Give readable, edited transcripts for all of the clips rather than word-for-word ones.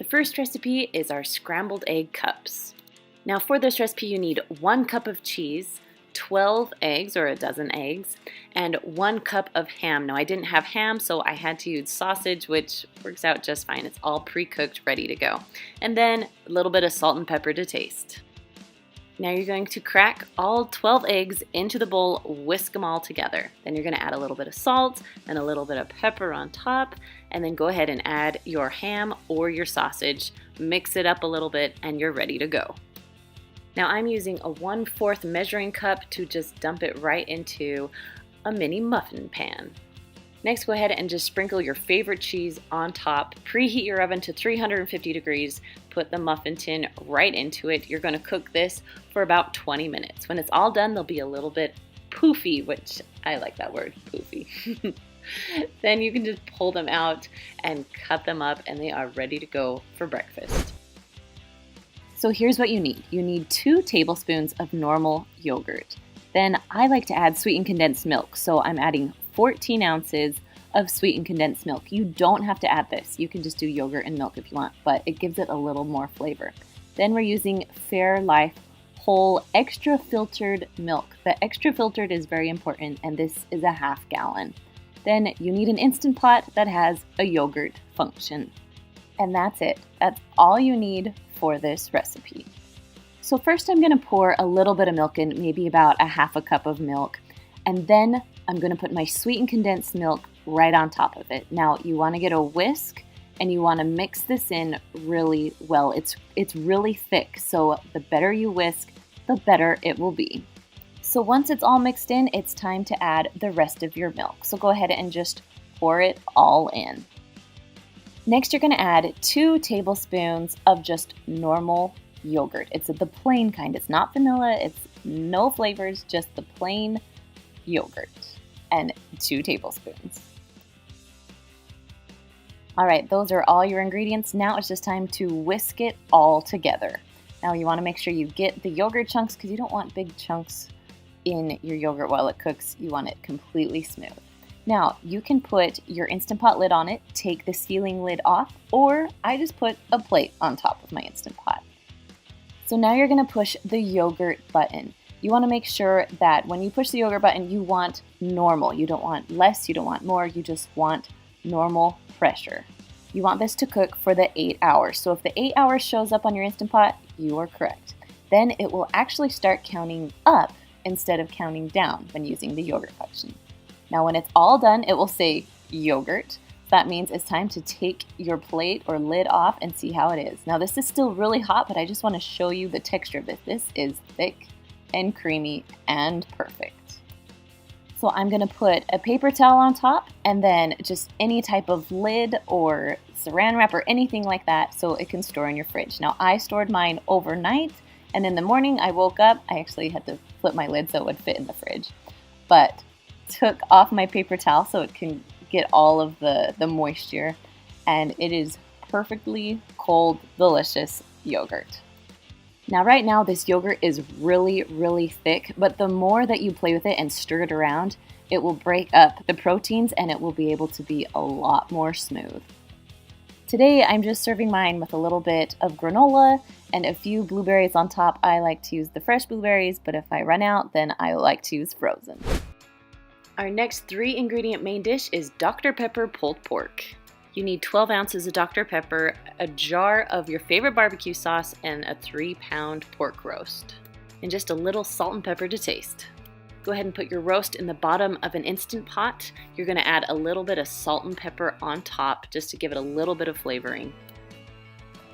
first recipe is our scrambled egg cups. Now for this recipe you need 1 cup of cheese, 12 eggs or a dozen eggs, and 1 cup of ham. Now I didn't have ham, so I had to use sausage, which works out just fine. It's all pre-cooked, ready to go. And then a little bit of salt and pepper to taste. Now you're going to crack all 12 eggs into the bowl, whisk them all together. Then you're going to add a little bit of salt and a little bit of pepper on top, and then go ahead and add your ham or your sausage, mix it up a little bit, and you're ready to go. Now I'm using a 1/4 measuring cup to just dump it right into a mini muffin pan. Next, go ahead and just sprinkle your favorite cheese on top. Preheat your oven to 350 degrees. Put the muffin tin right into it. You're going to cook this for about 20 minutes. When it's all done, they'll be a little bit poofy, which I like that word, poofy. Then you can just pull them out and cut them up, and they are ready to go for breakfast. So here's what you need. You need 2 tablespoons of normal yogurt. Then I like to add sweetened condensed milk, so I'm adding 14 ounces of sweetened condensed milk. You don't have to add this. You can just do yogurt and milk if you want, but it gives it a little more flavor. Then we're using Fairlife whole extra filtered milk. The extra filtered is very important, and this is a 1/2 gallon. Then you need an Instant Pot that has a yogurt function. And that's it. That's all you need for this recipe. So first I'm going to pour a little bit of milk in, maybe about a 1/2 cup of milk, and then I'm going to put my sweetened condensed milk right on top of it. Now you want to get a whisk and you want to mix this in really well. It's really thick, so the better you whisk, the better it will be. So once it's all mixed in, it's time to add the rest of your milk. So go ahead and just pour it all in. Next, you're going to add 2 tablespoons of just normal yogurt. It's the plain kind. It's not vanilla. It's no flavors, just the plain yogurt. And 2 tablespoons. All right, those are all your ingredients. Now it's just time to whisk it all together. Now you want to make sure you get the yogurt chunks because you don't want big chunks in your yogurt while it cooks. You want it completely smooth. Now you can put your Instant Pot lid on it, take the sealing lid off, or I just put a plate on top of my Instant Pot. So now you're going to push the yogurt button. You want to make sure that when you push the yogurt button, you want normal. You don't want less, you don't want more, you just want normal pressure. You want this to cook for the 8 hours. So if the 8 hours shows up on your Instant Pot, you are correct. Then it will actually start counting up instead of counting down when using the yogurt function. Now when it's all done, it will say yogurt. That means it's time to take your plate or lid off and see how it is. Now this is still really hot, but I just want to show you the texture of this. This is thick and creamy and perfect. So I'm going to put a paper towel on top and then just any type of lid or saran wrap or anything like that so it can store in your fridge. Now I stored mine overnight, and in the morning I woke up, I actually had to flip my lid so it would fit in the fridge, but took off my paper towel so it can get all of the moisture, and it is perfectly cold, delicious yogurt. Now right now this yogurt is really, really thick, but the more that you play with it and stir it around, it will break up the proteins and it will be able to be a lot more smooth. Today I'm just serving mine with a little bit of granola and a few blueberries on top. I like to use the fresh blueberries, but if I run out, then I like to use frozen. Our next 3 ingredient main dish is Dr. Pepper pulled pork. You need 12 ounces of Dr. Pepper, a jar of your favorite barbecue sauce, and a 3-pound pork roast. And just a little salt and pepper to taste. Go ahead and put your roast in the bottom of an Instant Pot. You're going to add a little bit of salt and pepper on top just to give it a little bit of flavoring.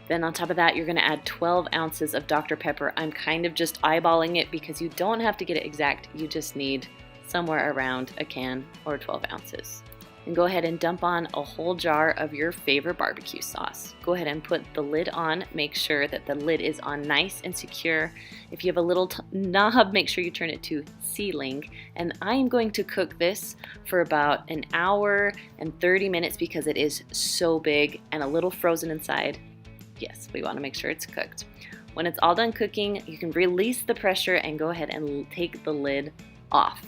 Then on top of that, you're going to add 12 ounces of Dr. Pepper. I'm kind of just eyeballing it because you don't have to get it exact. You just need somewhere around a can or 12 ounces. And go ahead and dump on a whole jar of your favorite barbecue sauce. Go ahead and put the lid on. Make sure that the lid is on nice and secure. If you have a little knob, make sure you turn it to sealing. And I am going to cook this for about an hour and 30 minutes because it is so big and a little frozen inside. Yes, we want to make sure it's cooked. When it's all done cooking, you can release the pressure and go ahead and take the lid off.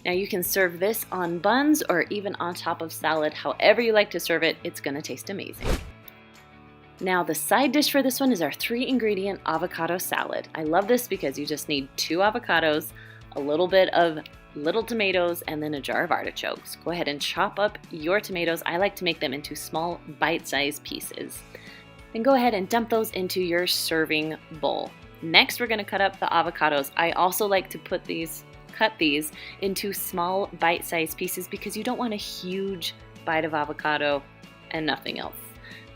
Now you can serve this on buns or even on top of salad. However you like to serve it, it's going to taste amazing. Now the side dish for this one is our 3-ingredient avocado salad. I love this because you just need 2 avocados, a little bit of little tomatoes, and then a jar of artichokes. Go ahead and chop up your tomatoes. I like to make them into small bite-sized pieces. Then go ahead and dump those into your serving bowl. Next, we're gonna cut up the avocados. I also like to cut these into small bite-sized pieces because you don't want a huge bite of avocado and nothing else.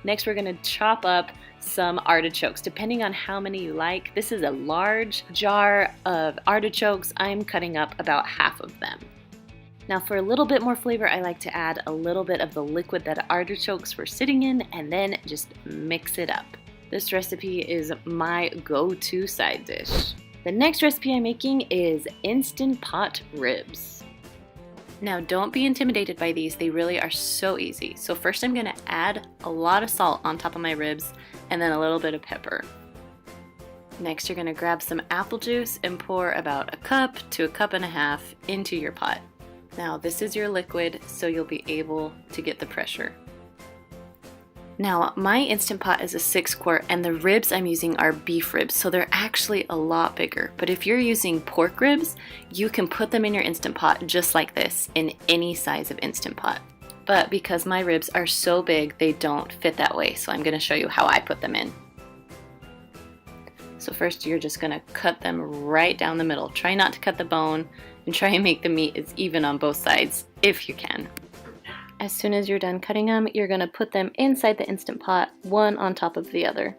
Next, we're gonna chop up some artichokes, depending on how many you like. This is a large jar of artichokes. I'm cutting up about half of them. Now for a little bit more flavor, I like to add a little bit of the liquid that artichokes were sitting in and then just mix it up. This recipe is my go-to side dish. The next recipe I'm making is Instant Pot ribs. Now don't be intimidated by these, they really are so easy. So first I'm gonna add a lot of salt on top of my ribs and then a little bit of pepper. Next you're gonna grab some apple juice and pour about a cup to a cup and a half into your pot. Now this is your liquid, so you'll be able to get the pressure. Now my Instant Pot is a 6-quart and the ribs I'm using are beef ribs, so they're actually a lot bigger. But if you're using pork ribs, you can put them in your Instant Pot just like this in any size of Instant Pot. But because my ribs are so big, they don't fit that way, so I'm gonna show you how I put them in. So first you're just gonna cut them right down the middle. Try not to cut the bone and try and make the meat as even on both sides if you can. As soon as you're done cutting them, you're gonna put them inside the Instant Pot, one on top of the other.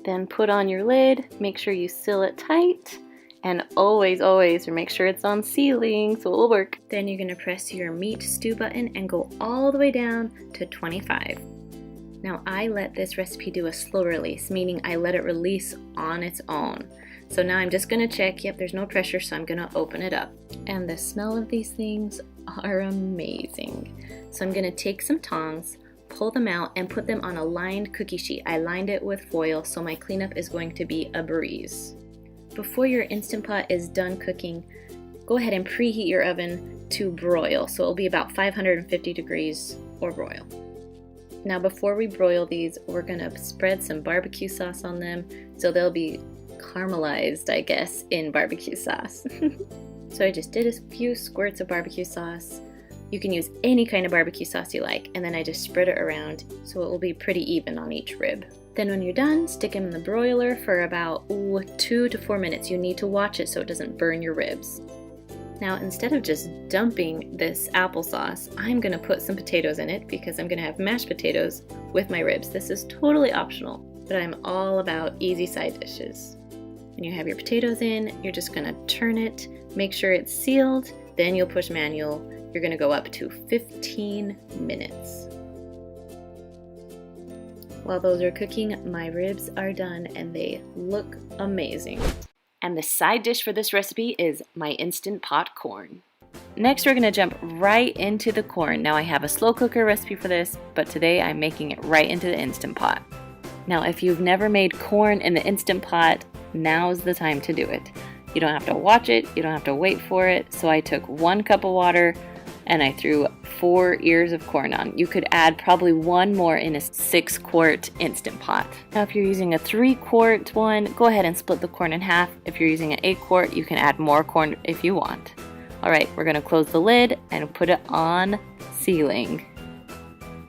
Then put on your lid, make sure you seal it tight, and always make sure it's on sealing so it'll work. Then you're gonna press your meat stew button and go all the way down to 25. Now I let this recipe do a slow release, meaning I let it release on its own. So now I'm just gonna check, yep, there's no pressure, so I'm gonna open it up. And the smell of these things are amazing. So I'm gonna take some tongs, pull them out, and put them on a lined cookie sheet. I lined it with foil, so my cleanup is going to be a breeze. Before your Instant Pot is done cooking, go ahead and preheat your oven to broil. So it'll be about 550 degrees or broil. Now before we broil these, we're gonna spread some barbecue sauce on them so they'll be caramelized, I guess, in barbecue sauce. So I just did a few squirts of barbecue sauce. You can use any kind of barbecue sauce you like, and then I just spread it around so it will be pretty even on each rib. Then when you're done, stick them in the broiler for about 2 to 4 minutes. You need to watch it so it doesn't burn your ribs. Now instead of just dumping this applesauce, I'm gonna put some potatoes in it because I'm gonna have mashed potatoes with my ribs. This is totally optional, but I'm all about easy side dishes. When you have your potatoes in, you're just gonna turn it, make sure it's sealed, then you'll push manual. You're gonna go up to 15 minutes. While those are cooking, my ribs are done and they look amazing. And the side dish for this recipe is my Instant Pot corn. Next, we're gonna jump right into the corn. Now I have a slow cooker recipe for this, but today I'm making it right into the Instant Pot. Now, if you've never made corn in the Instant Pot, now's the time to do it. You don't have to watch it, you don't have to wait for it. So I took 1 cup of water and I threw 4 ears of corn on. You could add probably 1 more in a 6-quart Instant Pot. Now if you're using a 3-quart one, go ahead and split the corn in half. If you're using an 8-quart, you can add more corn if you want. Alright, we're gonna close the lid and put it on sealing.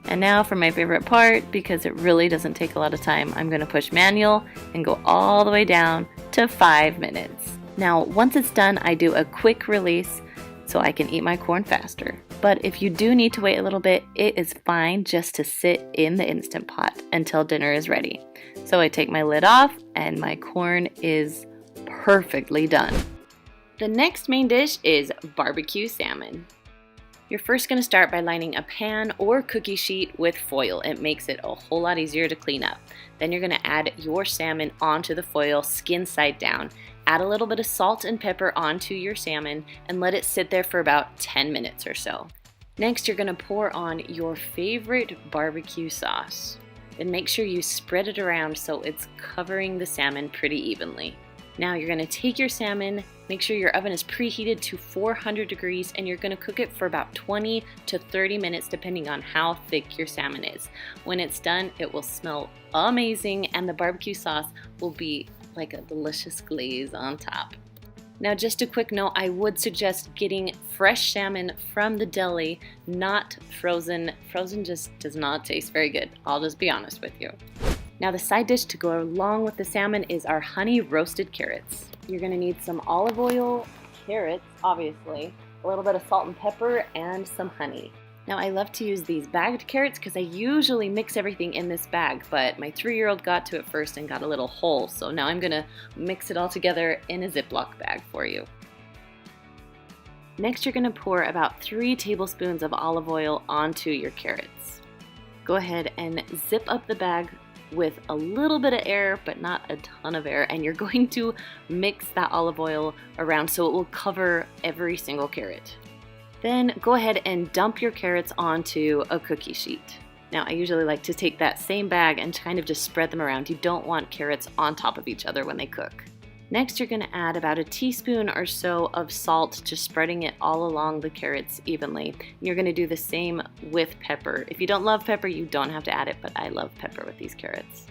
And now for my favorite part, because it really doesn't take a lot of time, I'm gonna push manual and go all the way down to 5 minutes. Now once it's done, I do a quick release so I can eat my corn faster. But if you do need to wait a little bit, it is fine just to sit in the Instant Pot until dinner is ready. So I take my lid off and my corn is perfectly done. The next main dish is barbecue salmon. You're first going to start by lining a pan or cookie sheet with foil. It makes it a whole lot easier to clean up. Then you're going to add your salmon onto the foil, skin side down. Add a little bit of salt and pepper onto your salmon and let it sit there for about 10 minutes or so. Next, you're going to pour on your favorite barbecue sauce. Then make sure you spread it around so it's covering the salmon pretty evenly. Now you're going to take your salmon, make sure your oven is preheated to 400 degrees, and you're going to cook it for about 20 to 30 minutes depending on how thick your salmon is. When it's done, it will smell amazing and the barbecue sauce will be like a delicious glaze on top. Now just a quick note, I would suggest getting fresh salmon from the deli, not frozen. Frozen just does not taste very good. I'll just be honest with you. Now the side dish to go along with the salmon is our honey roasted carrots. You're going to need some olive oil, carrots, obviously, a little bit of salt and pepper, and some honey. Now I love to use these bagged carrots because I usually mix everything in this bag, but my 3-year-old got to it first and got a little whole, so now I'm going to mix it all together in a Ziploc bag for you. Next you're going to pour about 3 tablespoons of olive oil onto your carrots. Go ahead and zip up the bag with a little bit of air, but not a ton of air, and you're going to mix that olive oil around so it will cover every single carrot. Then go ahead and dump your carrots onto a cookie sheet. Now I usually like to take that same bag and kind of just spread them around. You don't want carrots on top of each other when they cook. Next you're going to add about a teaspoon or so of salt, just spreading it all along the carrots evenly. You're going to do the same with pepper. If you don't love pepper, you don't have to add it, but I love pepper with these carrots.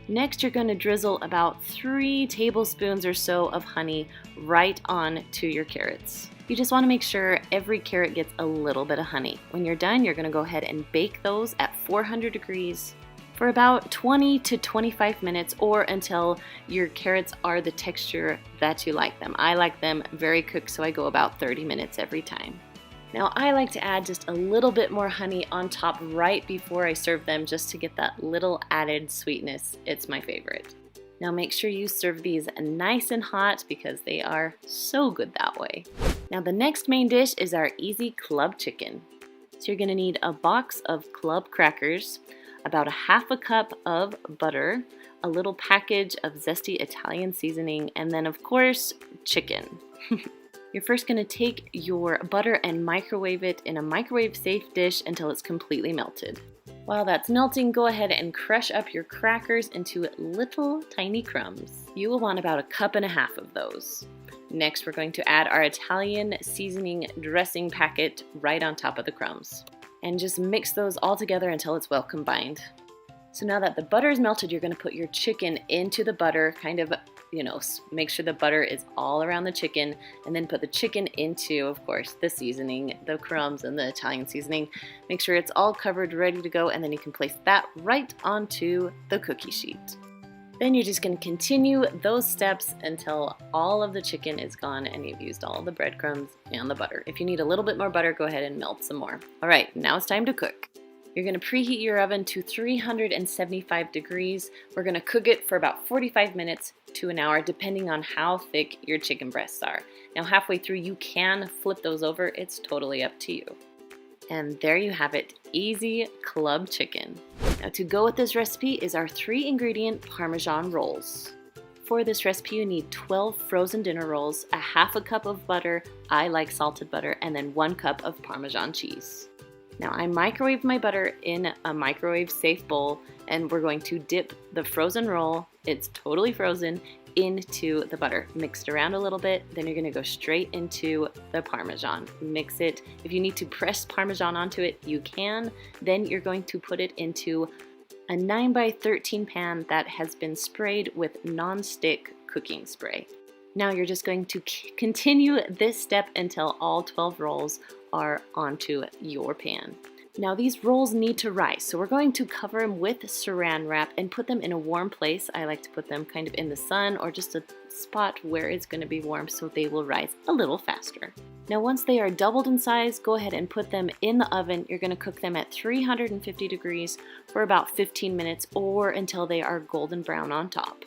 Next you're going to drizzle about 3 tablespoons or so of honey right on to your carrots. You just want to make sure every carrot gets a little bit of honey. When you're done, you're going to go ahead and bake those at 400 degrees for about 20 to 25 minutes or until your carrots are the texture that you like them. I like them very cooked, so I go about 30 minutes every time. Now I like to add just a little bit more honey on top right before I serve them just to get that little added sweetness. It's my favorite. Now make sure you serve these nice and hot because they are so good that way. Now the next main dish is our easy club chicken. So you're going to need a box of club crackers, about a half a cup of butter, a little package of zesty Italian seasoning, and then of course, chicken. You're first going to take your butter and microwave it in a microwave safe dish until it's completely melted. While that's melting, go ahead and crush up your crackers into little tiny crumbs. You will want about 1.5 cups of those. Next, we're going to add our Italian seasoning dressing packet right on top of the crumbs. And just mix those all together until it's well combined. So now that the butter is melted, you're going to put your chicken into the butter, kind of, make sure the butter is all around the chicken, and then put the chicken into, of course, the seasoning, the crumbs, and the Italian seasoning. Make sure it's all covered, ready to go, and then you can place that right onto the cookie sheet. Then you're just going to continue those steps until all of the chicken is gone and you've used all the breadcrumbs and the butter. If you need a little bit more butter, go ahead and melt some more. All right, now it's time to cook. You're going to preheat your oven to 375 degrees. We're going to cook it for about 45 minutes to an hour, depending on how thick your chicken breasts are. Now, halfway through, you can flip those over. It's totally up to you. And there you have it, easy club chicken. Now to go with this recipe is our 3-ingredient Parmesan rolls. For this recipe you need 12 frozen dinner rolls, a half a cup of butter, I like salted butter, and then 1 cup of Parmesan cheese. Now I microwaved my butter in a microwave safe bowl, and we're going to dip the frozen roll, it's totally frozen, into the butter. Mix it around a little bit, then you're going to go straight into the Parmesan. Mix it. If you need to press Parmesan onto it, you can. Then you're going to put it into a 9x13 pan that has been sprayed with non-stick cooking spray. Now you're just going to continue this step until all 12 rolls are onto your pan. Now these rolls need to rise, so we're going to cover them with saran wrap and put them in a warm place. I like to put them kind of in the sun or just a spot where it's going to be warm so they will rise a little faster. Now once they are doubled in size, go ahead and put them in the oven. You're going to cook them at 350 degrees for about 15 minutes or until they are golden brown on top.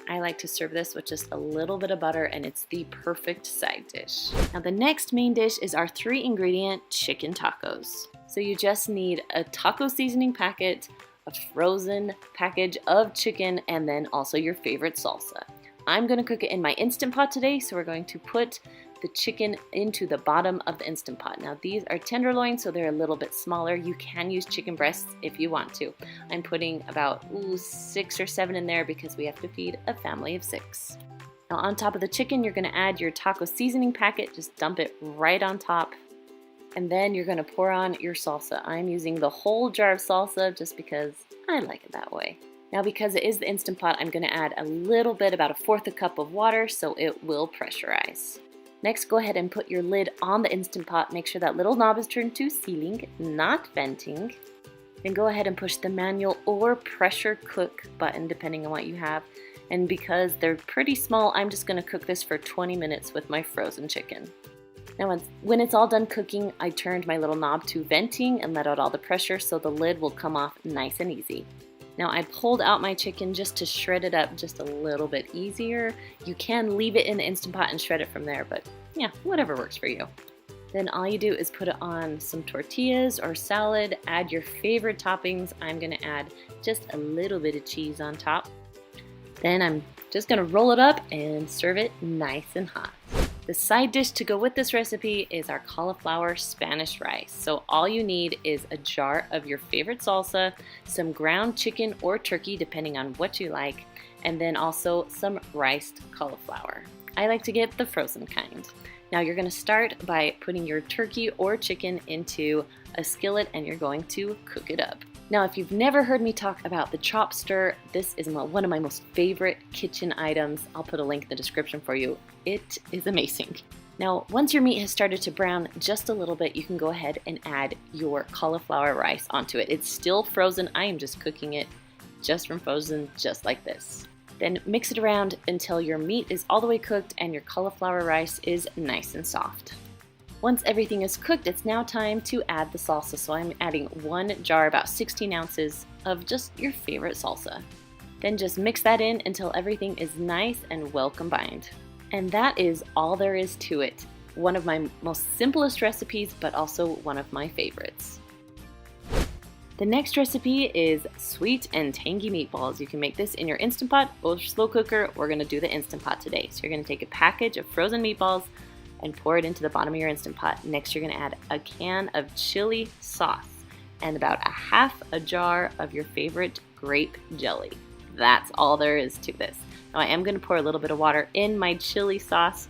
I like to serve this with just a little bit of butter and it's the perfect side dish. Now the next main dish is our 3-ingredient chicken tacos. So you just need a taco seasoning packet, a frozen package of chicken, and then also your favorite salsa. I'm going to cook it in my Instant Pot today, so we're going to put the chicken into the bottom of the Instant Pot. Now these are tenderloin, so they're a little bit smaller. You can use chicken breasts if you want to. I'm putting about 6 or 7 in there because we have to feed a family of 6. Now on top of the chicken, you're gonna add your taco seasoning packet. Just dump it right on top. And then you're gonna pour on your salsa. I'm using the whole jar of salsa just because I like it that way. Now because it is the Instant Pot, I'm gonna add a little bit, about 1/4 cup of water, so it will pressurize. Next, go ahead and put your lid on the Instant Pot. Make sure that little knob is turned to sealing, not venting. Then go ahead and push the manual or pressure cook button, depending on what you have. And because they're pretty small, I'm just gonna cook this for 20 minutes with my frozen chicken. Now when it's all done cooking, I turned my little knob to venting and let out all the pressure so the lid will come off nice and easy. Now I pulled out my chicken just to shred it up just a little bit easier. You can leave it in the Instant Pot and shred it from there, but yeah, whatever works for you. Then all you do is put it on some tortillas or salad, add your favorite toppings. I'm gonna add just a little bit of cheese on top. Then I'm just gonna roll it up and serve it nice and hot. The side dish to go with this recipe is our cauliflower Spanish rice. So all you need is a jar of your favorite salsa, some ground chicken or turkey, depending on what you like, and then also some riced cauliflower. I like to get the frozen kind. Now you're gonna start by putting your turkey or chicken into a skillet and you're going to cook it up. Now, if you've never heard me talk about the chop stir, this is one of my most favorite kitchen items. I'll put a link in the description for you. It is amazing. Now, once your meat has started to brown just a little bit, you can go ahead and add your cauliflower rice onto it. It's still frozen. I am just cooking it just from frozen, just like this. Then mix it around until your meat is all the way cooked and your cauliflower rice is nice and soft. Once everything is cooked, it's now time to add the salsa. So I'm adding 1 jar, about 16 ounces of just your favorite salsa. Then just mix that in until everything is nice and well combined. And that is all there is to it. One of my most simplest recipes, but also one of my favorites. The next recipe is sweet and tangy meatballs. You can make this in your Instant Pot or slow cooker. We're gonna do the Instant Pot today. So you're gonna take a package of frozen meatballs and pour it into the bottom of your Instant Pot. Next, you're gonna add a can of chili sauce and about 1/2 jar of your favorite grape jelly. That's all there is to this. Now I am gonna pour a little bit of water in my chili sauce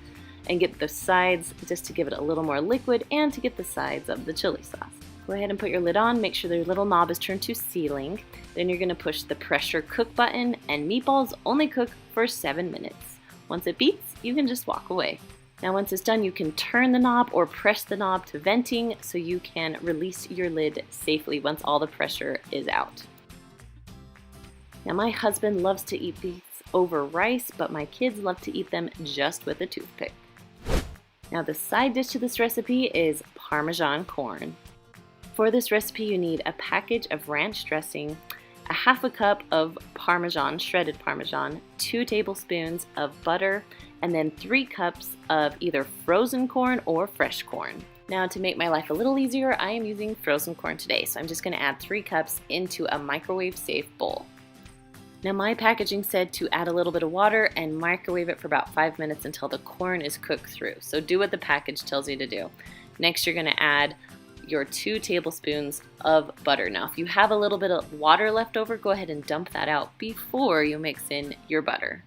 and get the sides just to give it a little more liquid and to get the sides of the chili sauce. Go ahead and put your lid on, make sure the little knob is turned to sealing. Then you're gonna push the pressure cook button and meatballs only cook for 7 minutes. Once it beeps, you can just walk away. Now once it's done, you can turn the knob or press the knob to venting so you can release your lid safely once all the pressure is out. Now my husband loves to eat these over rice, but my kids love to eat them just with a toothpick. Now the side dish to this recipe is Parmesan corn. For this recipe, you need a package of ranch dressing, 1/2 cup of Parmesan, shredded Parmesan, 2 tablespoons of butter, and then 3 cups of either frozen corn or fresh corn. Now to make my life a little easier, I am using frozen corn today, so I'm just gonna add 3 cups into a microwave-safe bowl. Now my packaging said to add a little bit of water and microwave it for about 5 minutes until the corn is cooked through. So do what the package tells you to do. Next, you're gonna add your 2 tablespoons of butter. Now, if you have a little bit of water left over, go ahead and dump that out before you mix in your butter.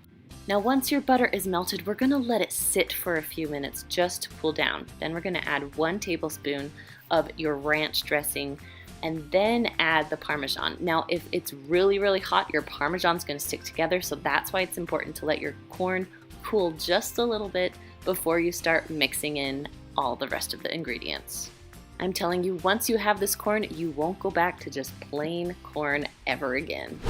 Now, once your butter is melted, we're gonna let it sit for a few minutes just to cool down. Then we're gonna add 1 tablespoon of your ranch dressing and then add the Parmesan. Now, if it's really, really hot, your Parmesan's gonna stick together, so that's why it's important to let your corn cool just a little bit before you start mixing in all the rest of the ingredients. I'm telling you, once you have this corn, you won't go back to just plain corn ever again.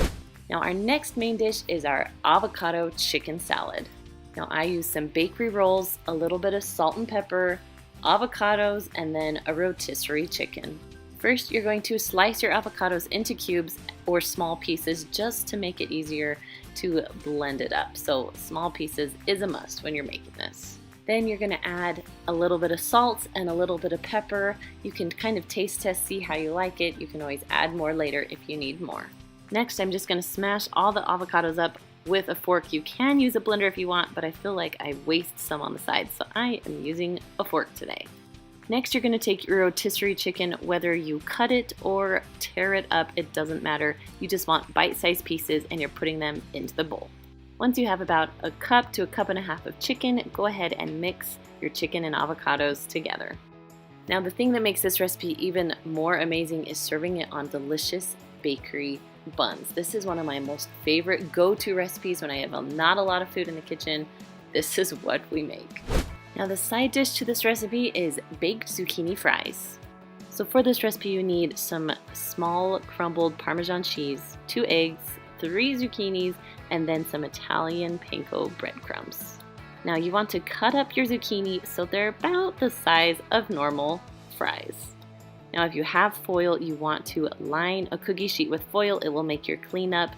Now our next main dish is our avocado chicken salad. Now I use some bakery rolls, a little bit of salt and pepper, avocados, and then a rotisserie chicken. First, you're going to slice your avocados into cubes or small pieces just to make it easier to blend it up. So small pieces is a must when you're making this. Then you're gonna add a little bit of salt and a little bit of pepper. You can kind of taste test, see how you like it. You can always add more later if you need more. Next, I'm just gonna smash all the avocados up with a fork. You can use a blender if you want, but I feel like I waste some on the side, so I am using a fork today. Next, you're gonna take your rotisserie chicken, whether you cut it or tear it up, it doesn't matter. You just want bite-sized pieces and you're putting them into the bowl. Once you have about a cup to a cup and a half of chicken, go ahead and mix your chicken and avocados together. Now the thing that makes this recipe even more amazing is serving it on delicious bakery buns. This is one of my most favorite go-to recipes when I have not a lot of food in the kitchen. This is what we make. Now the side dish to this recipe is baked zucchini fries. So for this recipe you need some small crumbled Parmesan cheese, 2 eggs, 3 zucchinis, and then some Italian panko breadcrumbs. Now you want to cut up your zucchini so they're about the size of normal fries. Now if you have foil, you want to line a cookie sheet with foil. It will make your cleanup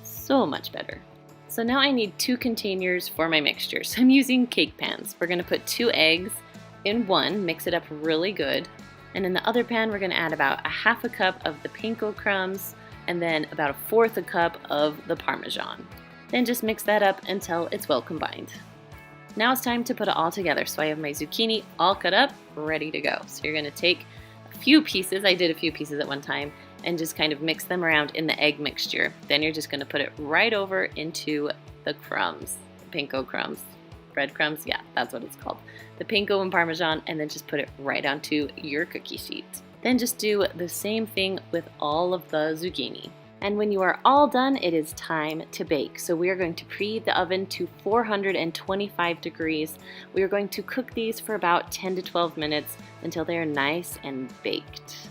so much better. So now I need 2 containers for my mixture. So I'm using cake pans. We're gonna put 2 eggs in one, mix it up really good. And in the other pan, we're gonna add about a half a cup of the panko crumbs and then about 1/4 a cup of the Parmesan. Then just mix that up until it's well combined. Now it's time to put it all together. So I have my zucchini all cut up, ready to go. So you're gonna take a few pieces, I did a few pieces at one time, and just kind of mix them around in the egg mixture. Then you're just gonna put it right over into the crumbs, panko crumbs, breadcrumbs, yeah, that's what it's called. The panko and Parmesan, and then just put it right onto your cookie sheet. Then just do the same thing with all of the zucchini. And when you are all done, it is time to bake. So we are going to preheat the oven to 425 degrees. We are going to cook these for about 10 to 12 minutes until they are nice and baked.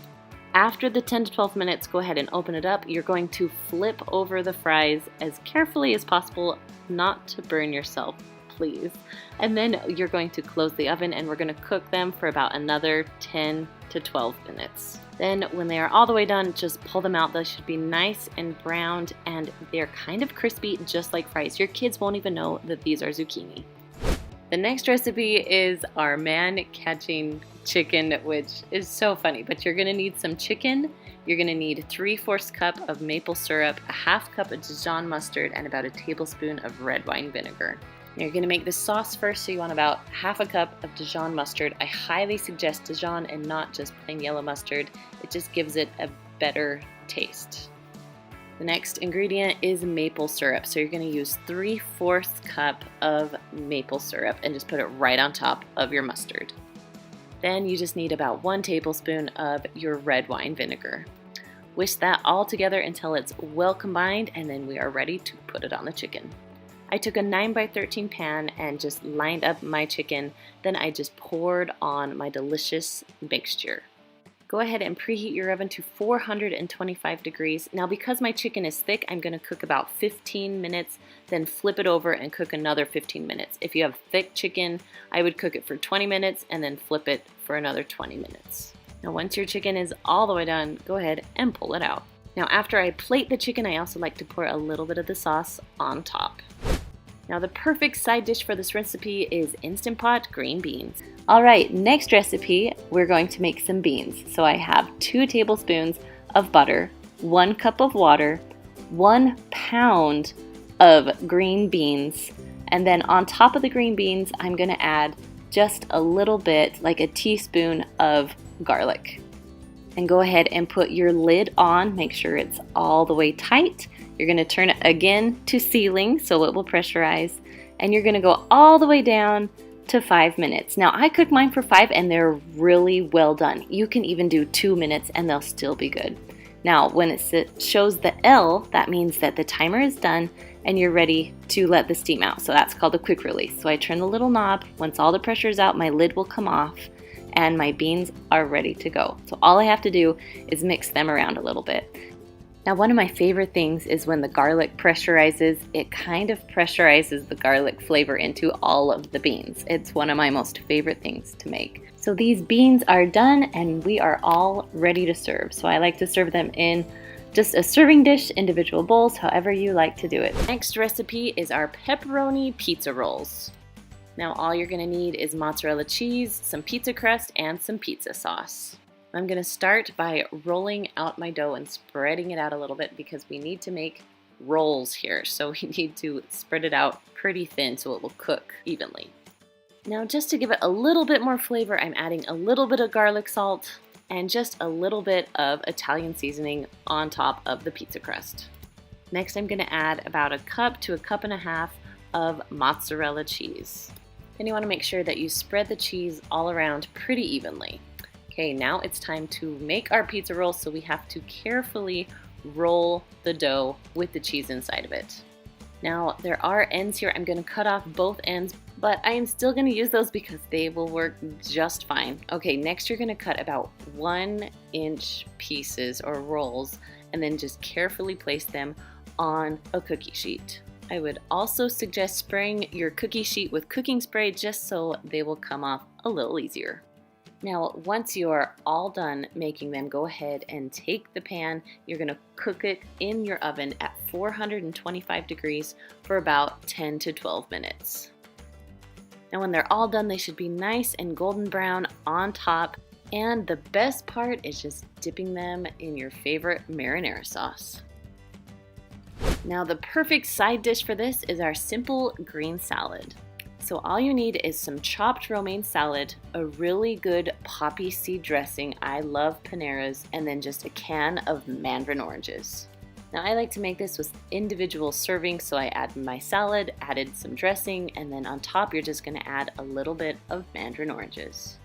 After the 10 to 12 minutes, go ahead and open it up. You're going to flip over the fries as carefully as possible, not to burn yourself, please. And then you're going to close the oven and we're going to cook them for about another 10 to 12 minutes. Then when they are all the way done, just pull them out. They should be nice and browned and they're kind of crispy, just like fries. Your kids won't even know that these are zucchini. The next recipe is our man-catching chicken, which is so funny, but you're gonna need some chicken. You're gonna need 3/4 cup of maple syrup, a half cup of Dijon mustard, and about a tablespoon of red wine vinegar. You're gonna make the sauce first, so you want about half a cup of Dijon mustard. I highly suggest Dijon and not just plain yellow mustard. It just gives it a better taste. The next ingredient is maple syrup. So you're gonna use 3/4 cup of maple syrup and just put it right on top of your mustard. Then you just need about 1 tablespoon of your red wine vinegar. Whisk that all together until it's well combined, and then we are ready to put it on the chicken. I took a 9x13 pan and just lined up my chicken. Then I just poured on my delicious mixture. Go ahead and preheat your oven to 425 degrees. Now because my chicken is thick, I'm gonna cook about 15 minutes, then flip it over and cook another 15 minutes. If you have thick chicken, I would cook it for 20 minutes and then flip it for another 20 minutes. Now once your chicken is all the way done, go ahead and pull it out. Now after I plate the chicken, I also like to pour a little bit of the sauce on top. Now the perfect side dish for this recipe is Instant Pot green beans. All right, next recipe, we're going to make some beans. So I have 2 tablespoons of butter, 1 cup of water, 1 pound of green beans, and then on top of the green beans, I'm gonna add just a little bit, like a teaspoon of garlic. And go ahead and put your lid on, make sure it's all the way tight. You're gonna turn it again to sealing so it will pressurize, and you're gonna go all the way down to 5 minutes. Now I cook mine for 5 and they're really well done. You can even do 2 minutes and they'll still be good. Now when it shows the L, that means that the timer is done and you're ready to let the steam out. So that's called a quick release. So I turn the little knob. Once all the pressure is out, my lid will come off and my beans are ready to go. So all I have to do is mix them around a little bit. Now one of my favorite things is when the garlic pressurizes, it kind of pressurizes the garlic flavor into all of the beans. It's one of my most favorite things to make. So these beans are done and we are all ready to serve. So I like to serve them in just a serving dish, individual bowls, however you like to do it. Next recipe is our pepperoni pizza rolls. Now all you're gonna need is mozzarella cheese, some pizza crust, and some pizza sauce. I'm gonna start by rolling out my dough and spreading it out a little bit because we need to make rolls here. So we need to spread it out pretty thin so it will cook evenly. Now just to give it a little bit more flavor, I'm adding a little bit of garlic salt and just a little bit of Italian seasoning on top of the pizza crust. Next, I'm going to add about a cup to a cup and a half of mozzarella cheese. Then you want to make sure that you spread the cheese all around pretty evenly. Okay, now it's time to make our pizza roll, so we have to carefully roll the dough with the cheese inside of it. Now, there are ends here. I'm going to cut off both ends, but I am still going to use those because they will work just fine. Okay, next you're going to cut about 1-inch pieces or rolls and then just carefully place them on a cookie sheet. I would also suggest spraying your cookie sheet with cooking spray just so they will come off a little easier. Now, once you're all done making them, go ahead and take the pan. You're going to cook it in your oven at 425 degrees for about 10 to 12 minutes. Now, when they're all done, they should be nice and golden brown on top. And the best part is just dipping them in your favorite marinara sauce. Now, the perfect side dish for this is our simple green salad. So all you need is some chopped romaine salad, a really good poppy seed dressing, I love Panera's, and then just a can of mandarin oranges. Now I like to make this with individual servings, so I add my salad, added some dressing, and then on top you're just going to add a little bit of mandarin oranges.